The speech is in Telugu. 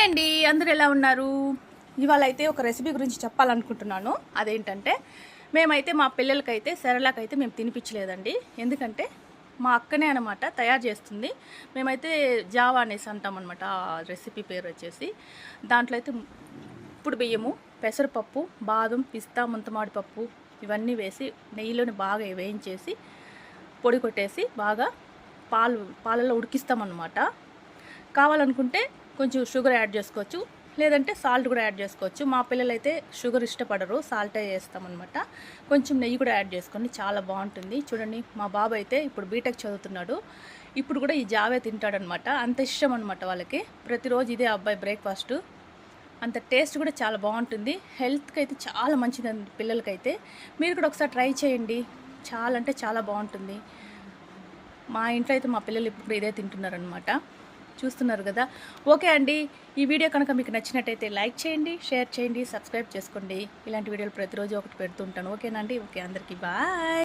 అండి, అందరూ ఎలా ఉన్నారు? ఇవాళ అయితే ఒక రెసిపీ గురించి చెప్పాలనుకుంటున్నాను. అదేంటంటే మేమైతే మా పిల్లలకైతే సెరలాక్ అయితే మేము తినిపించలేదండి. ఎందుకంటే మా అక్కనే అనమాట తయారు చేస్తుంది. మేమైతే జావా అనేసి అంటాం అనమాట. ఆ రెసిపీ పేరు వచ్చేసి దాంట్లో అయితే ఇప్పుడు బియ్యము, పెసరపప్పు, బాదం, పిస్తా, ముంతమాడి పప్పు ఇవన్నీ వేసి నెయ్యిలోని బాగా వేయించేసి పొడి కొట్టేసి బాగా పాలలో ఉడికిస్తామన్నమాట. కావాలనుకుంటే కొంచెం షుగర్ యాడ్ చేసుకోవచ్చు, లేదంటే సాల్ట్ కూడా యాడ్ చేసుకోవచ్చు. మా పిల్లలైతే షుగర్ ఇష్టపడరు, సాల్టే చేస్తామన్నమాట. కొంచెం నెయ్యి కూడా యాడ్ చేసుకోండి, చాలా బాగుంటుంది. చూడండి, మా బాబు అయితే ఇప్పుడు బీటెక్ చదువుతున్నాడు. ఇప్పుడు కూడా ఈ జావే తింటాడనమాట. అంత ఇష్టం అనమాట వాళ్ళకి. ప్రతిరోజు ఇదే అబ్బాయి బ్రేక్ఫాస్ట్. అంత టేస్ట్ కూడా చాలా బాగుంటుంది. హెల్త్కి అయితే చాలా మంచిదండి పిల్లలకైతే. మీరు కూడా ఒకసారి ట్రై చేయండి, చాలా అంటే చాలా బాగుంటుంది. మా ఇంట్లో అయితే మా పిల్లలు ఇప్పుడు ఇదే తింటున్నారనమాట. చూస్తున్నారు కదా. ఓకే అండి, ఈ వీడియో కనుక మీకు నచ్చినట్టయితే లైక్ చేయండి, షేర్ చేయండి, సబ్స్క్రైబ్ చేసుకోండి. ఇలాంటి వీడియోలు ప్రతిరోజు ఒకటి పెడుతుంటాను. ఓకేనా అండి? ఓకే, అందరికీ బాయ్.